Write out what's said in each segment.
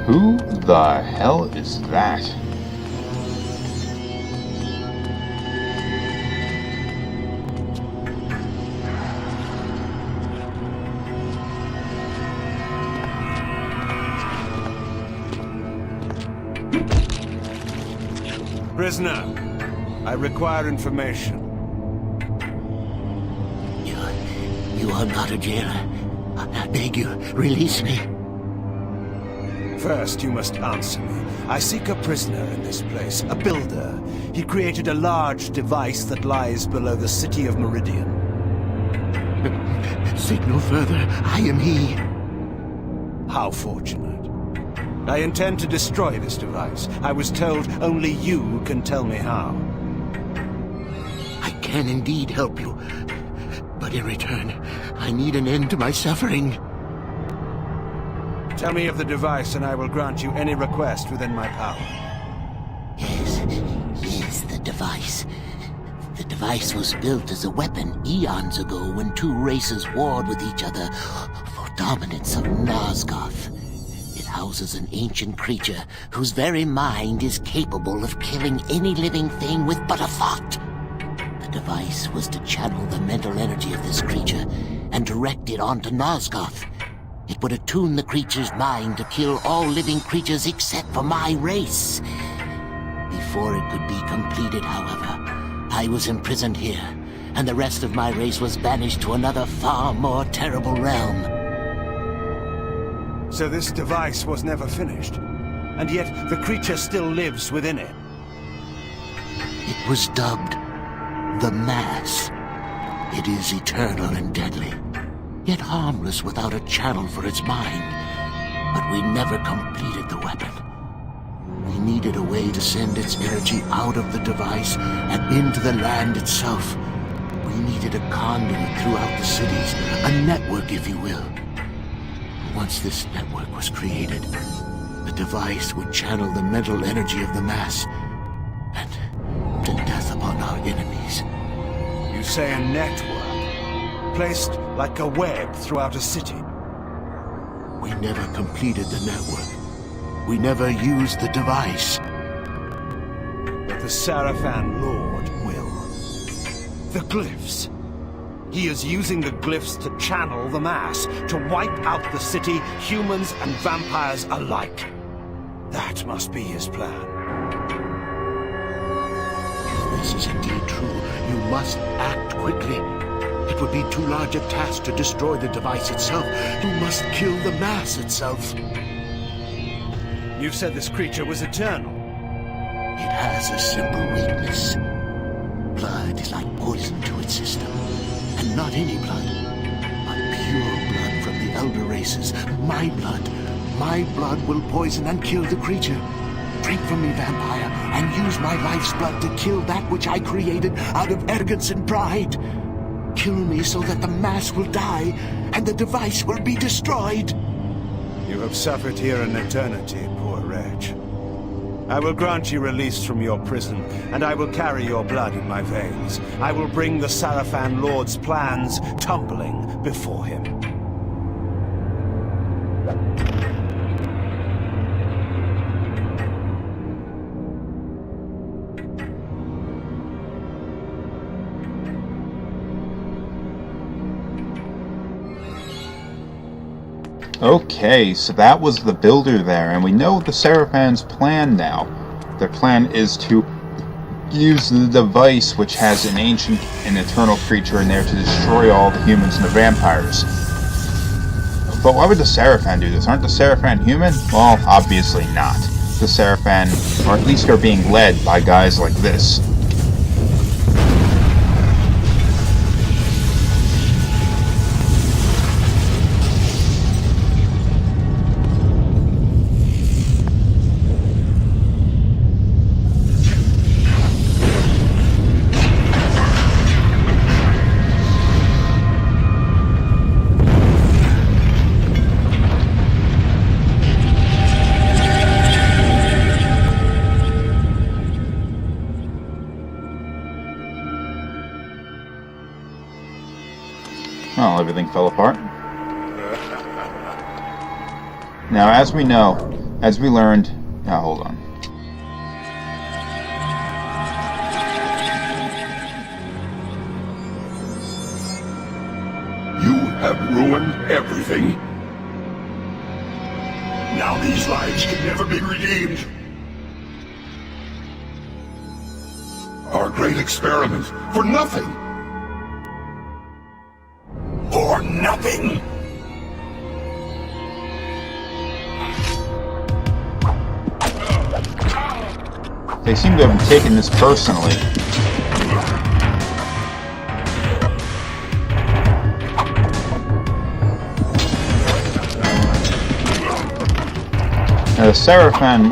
Who the hell is that? Prisoner, I require information. You are not a jailer. I beg you, release me. First, you must answer me. I seek a prisoner in this place, a builder. He created a large device that lies below the city of Meridian. Seek no further. I am he. How fortunate. I intend to destroy this device. I was told only you can tell me how. I can indeed help you. But in return, I need an end to my suffering. Tell me of the device and I will grant you any request within my power. Yes, the device. The device was built as a weapon eons ago when two races warred with each other for dominance of Nosgoth. It houses an ancient creature whose very mind is capable of killing any living thing with but a thought. The device was to channel the mental energy of this creature and direct it onto Nosgoth. It would attune the creature's mind to kill all living creatures except for my race. Before it could be completed, however, I was imprisoned here, and the rest of my race was banished to another far more terrible realm. So this device was never finished, and yet the creature still lives within it. It was dubbed the Mass. It is eternal and deadly, yet harmless without a channel for its mind. But we never completed the weapon. We needed a way to send its energy out of the device and into the land itself. We needed a conduit throughout the cities, a network, if you will. Once this network was created, the device would channel the mental energy of the Mass and to death upon our enemies. You say a network, placed like a web throughout a city. We never completed the network. We never used the device. But the Sarafan Lord will. The glyphs. He is using the glyphs to channel the Mass, to wipe out the city, humans and vampires alike. That must be his plan. If this is indeed true, you must act quickly. It would be too large a task to destroy the device itself. You must kill the Mass itself. You said this creature was eternal. It has a simple weakness. Blood is like poison to its system. And not any blood, but pure blood from the elder races. My blood. My blood will poison and kill the creature. Drink from me, vampire, and use my life's blood to kill that which I created out of arrogance and pride. Kill me so that the Mass will die, and the device will be destroyed. You have suffered here an eternity, poor wretch. I will grant you release from your prison, and I will carry your blood in my veins. I will bring the Sarafan Lord's plans tumbling before him. Okay, so that was the builder there, and we know the Seraphans' plan now. Their plan is to use the device which has an ancient and eternal creature in there to destroy all the humans and the vampires. But why would the Seraphan do this? Aren't the Seraphan human? Well, obviously not. The Seraphan, or at least are being led by guys like this. Well, everything fell apart. Now, as we know, As we learned... hold on. You have ruined everything. Now these lives can never be redeemed. Our great experiment for nothing. For nothing. They seem to have taken this personally. Now, the Seraphan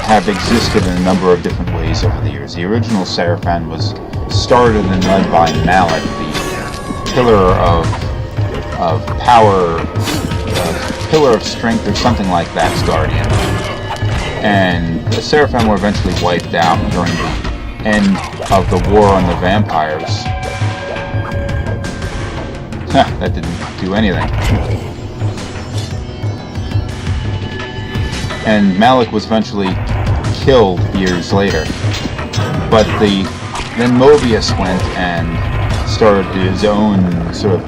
have existed in a number of different ways over the years. The original Seraphan was started and led by Malik, the pillar of power, pillar of strength, or something like that, guardian. And the Seraphan were eventually wiped out during the end of the war on the vampires. That didn't do anything. And Malik was eventually killed years later. But then Mobius went and started his own sort of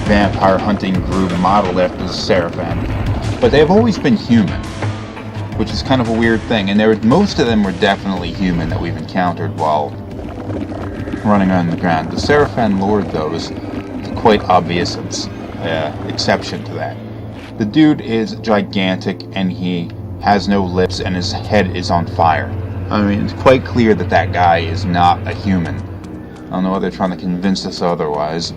vampire hunting group modeled after the Seraphan. But they've always been human, which is kind of a weird thing. And most of them were definitely human that we've encountered while running on the ground. The Seraphan Lord, though, is quite obvious exception to that. The dude is gigantic, and he has no lips, and his head is on fire. I mean, it's quite clear that that guy is not a human. I don't know why they're trying to convince us otherwise.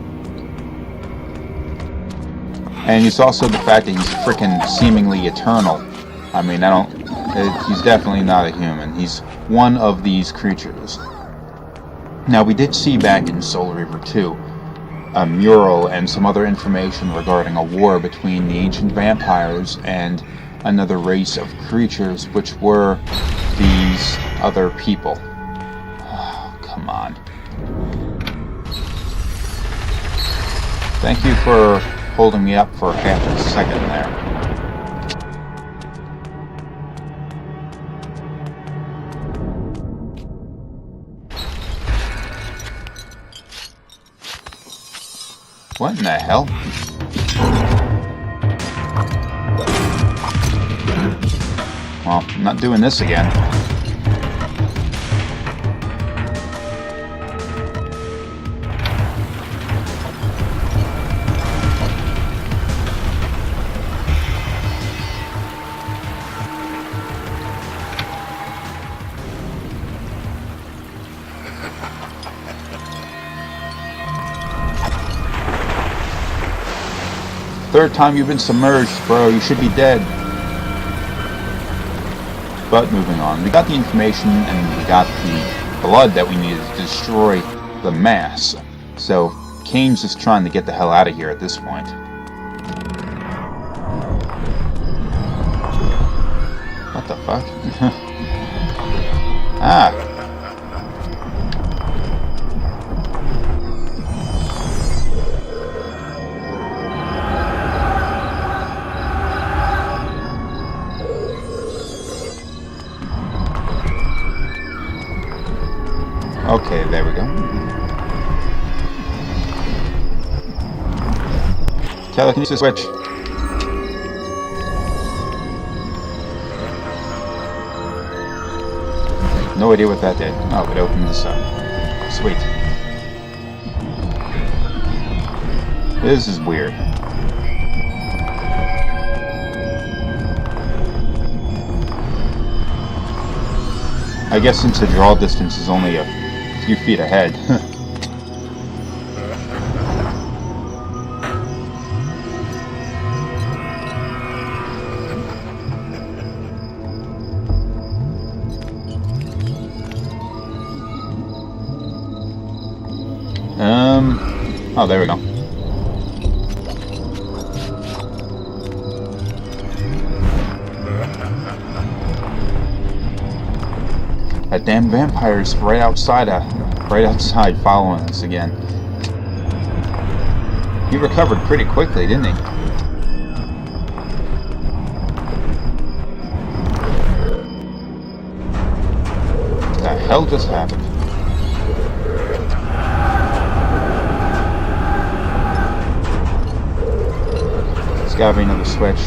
And it's also the fact that he's freaking seemingly eternal. I mean, he's definitely not a human. He's one of these creatures. Now, we did see back in Soul Reaver 2 a mural and some other information regarding a war between the ancient vampires and another race of creatures, which were these other people. Oh, come on. Thank you for holding me up for half a second there. What in the hell? Well, I'm not doing this again. Third time you've been submerged, bro. You should be dead. But moving on. We got the information and we got the blood that we needed to destroy the mass. So Kain's just trying to get the hell out of here at this point. What the fuck? Ah. Okay, there we go. Telekinesis switch. No idea what that did. Oh, it opened this up. Sweet. This is weird. I guess since the draw distance is only a few feet ahead. Oh, there we go. That damn vampire's right outside following us again. He recovered pretty quickly, didn't he? hell just happened? There's gotta be another switch.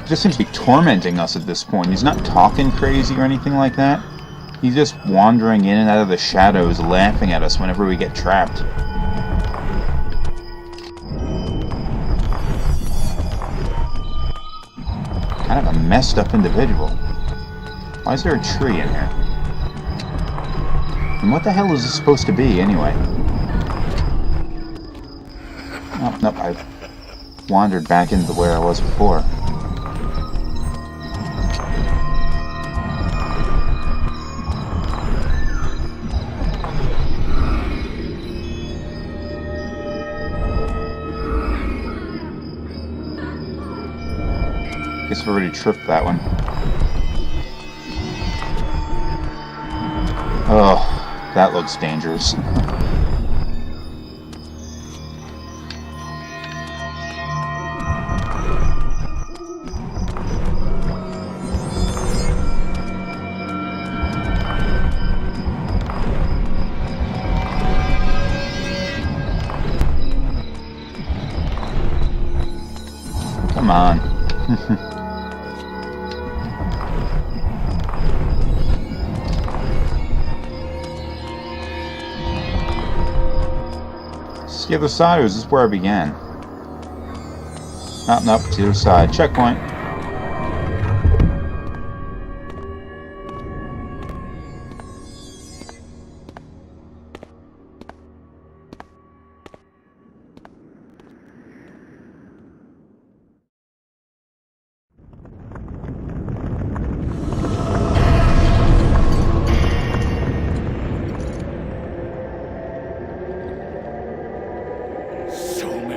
He just seems to be tormenting us at this point. He's not talking crazy or anything like that. He's just wandering in and out of the shadows, laughing at us whenever we get trapped. Kind of a messed up individual. Why is there a tree in here? And what the hell is this supposed to be, anyway? Oh, nope, I've wandered back into where I was before. Guess I've already tripped that one. Oh, that looks dangerous. Come on. Is the other side, or is this where I began? Nope, it's the other side. Checkpoint.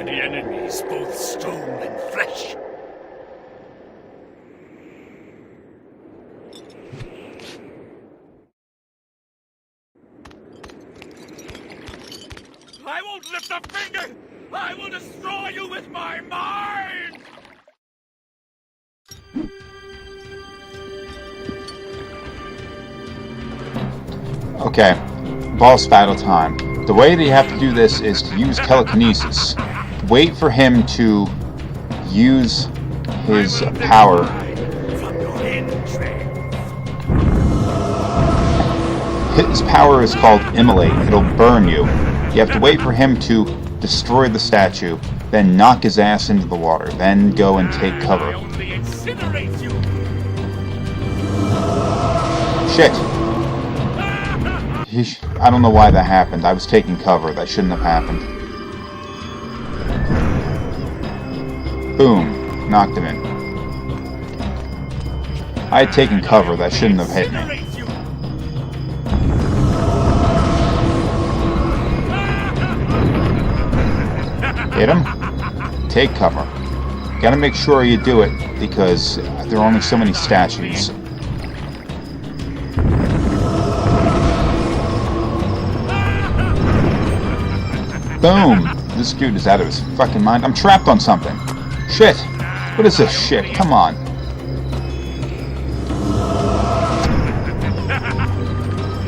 Enemies, both stone and flesh. I won't lift a finger! I will destroy you with my mind! Okay, boss battle time. The way that you have to do this is to use telekinesis. Wait for him to use his power. His power is called Immolate. It'll burn you. You have to wait for him to destroy the statue, then knock his ass into the water, then go and take cover. Shit! I don't know why that happened. I was taking cover. That shouldn't have happened. Boom. Knocked him in. I had taken cover. That shouldn't have hit me. Hit him. Take cover. Gotta make sure you do it, because there are only so many statues. Boom! This dude is out of his fucking mind. I'm trapped on something. Shit! What is this shit? Come on.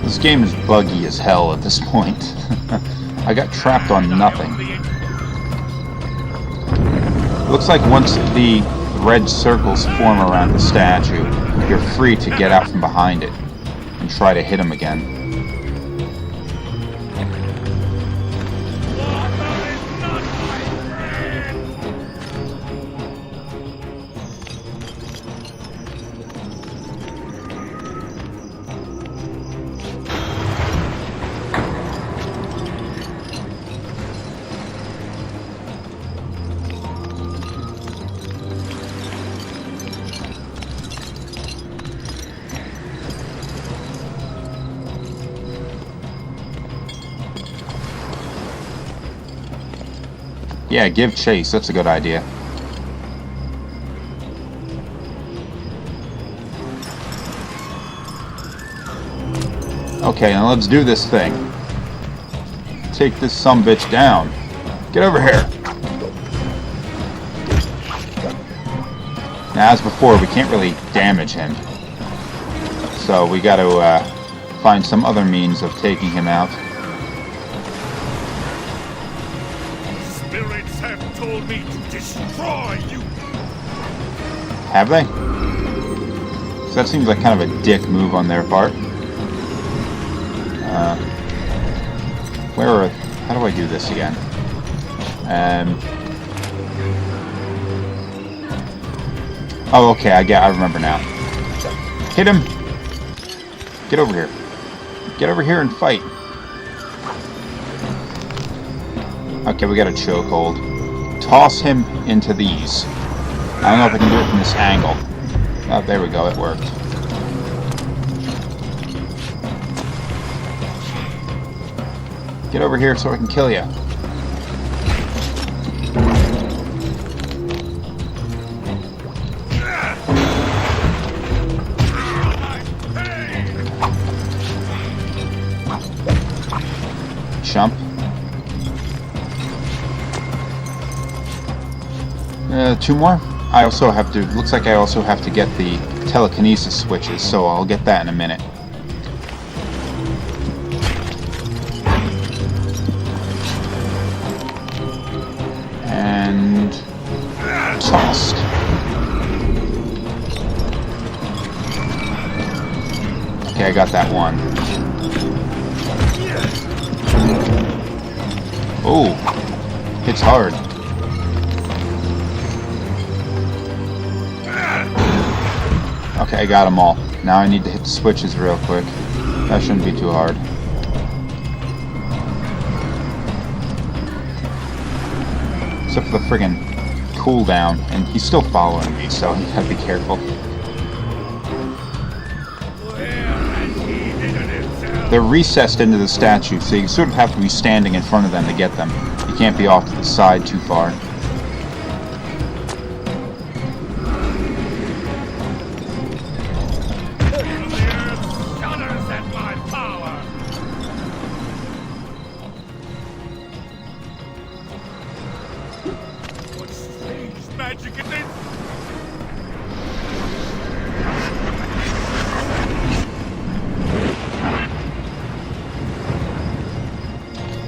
This game is buggy as hell at this point. I got trapped on nothing. Looks like once the red circles form around the statue, you're free to get out from behind it and try to hit him again. Yeah, give chase. That's a good idea. Okay, now let's do this thing. Take this sumbitch down. Get over here. Now, as before, we can't really damage him. So we got to find some other means of taking him out. Spirits have told me to destroy you. Have they? So that seems like kind of a dick move on their part. How do I do this again? Oh, okay, I remember now. Hit him! Get over here. Get over here and fight. Okay, we got a chokehold. Toss him into these. I don't know if I can do it from this angle. Oh, there we go, it worked. Get over here so I can kill you. Chump. Two more? I also have to, looks like I also have to get the telekinesis switches, so I'll get that in a minute. And tossed. Okay, I got that one. Oh, hits hard. Okay, I got them all. Now I need to hit the switches real quick. That shouldn't be too hard. Except for the friggin' cooldown, and he's still following me, so you gotta be careful. They're recessed into the statue, so you sort of have to be standing in front of them to get them. You can't be off to the side too far.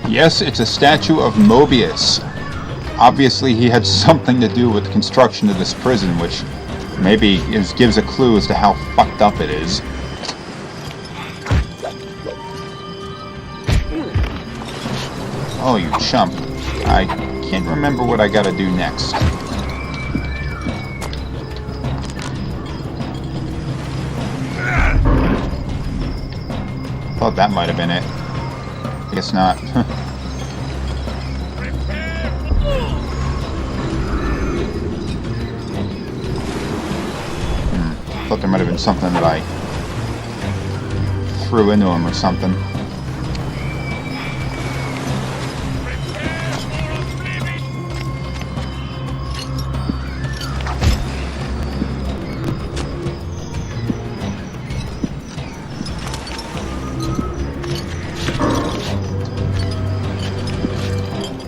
Yes, it's a statue of Mobius. Obviously, he had something to do with the construction of this prison, which maybe gives a clue as to how fucked up it is. Oh, you chump. I can't remember what I gotta do next. Thought that might have been it. I guess not. Thought there might have been something that I threw into him or something.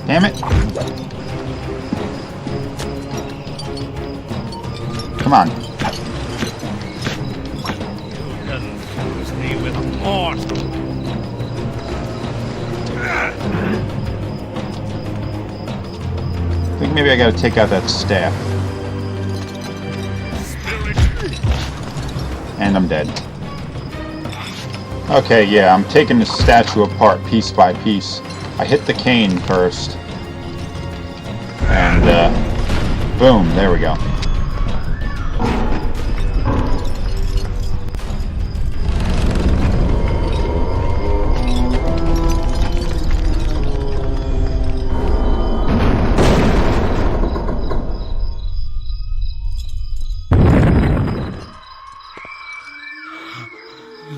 Damn it. Come on. I think maybe I gotta take out that staff. And I'm dead. Okay, yeah, I'm taking the statue apart piece by piece. I hit the Kain first. And, boom, there we go.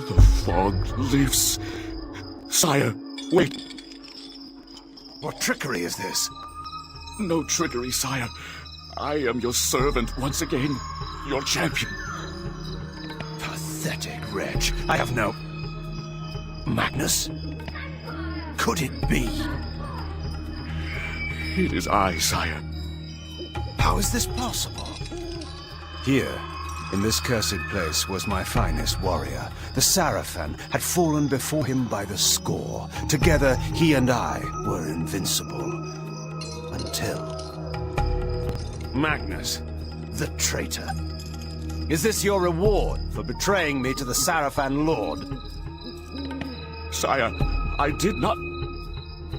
The fog lifts. Sire, wait. What trickery is this? No trickery, sire. I am your servant once again. Your champion. Pathetic wretch. I have no... Magnus? Could it be? It is I, sire. How is this possible? Here, In this cursed place was my finest warrior. The Sarafan had fallen before him by the score. Together, he and I were invincible. Until... Magnus, the traitor. Is this your reward for betraying me to the Sarafan Lord? Sire, I did not...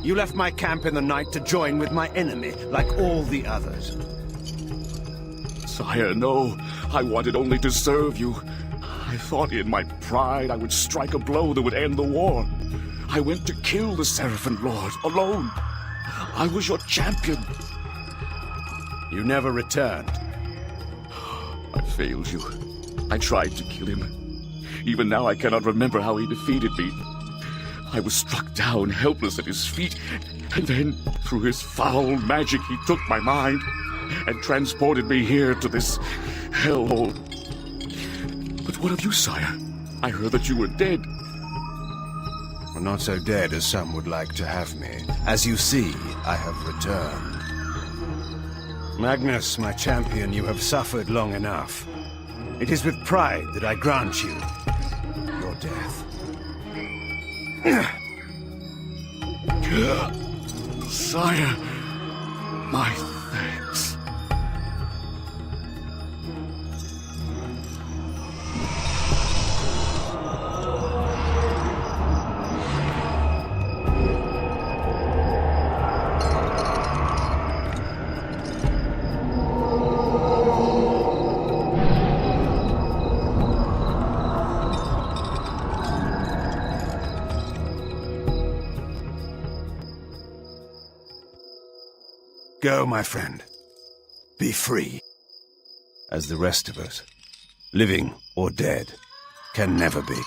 You left my camp in the night to join with my enemy, like all the others. Sire, no. I wanted only to serve you. I thought in my pride I would strike a blow that would end the war. I went to kill the Sarafan Lord, alone. I was your champion. You never returned. I failed you. I tried to kill him. Even now I cannot remember how he defeated me. I was struck down, helpless at his feet, and then, through his foul magic, he took my mind and transported me here to this hellhole. But what of you, sire? I heard that you were dead. Well, not so dead as some would like to have me. As you see, I have returned. Magnus, my champion, you have suffered long enough. It is with pride that I grant you your death. Sire, my thanks. Go, my friend. Be free. As the rest of us, living or dead, can never be.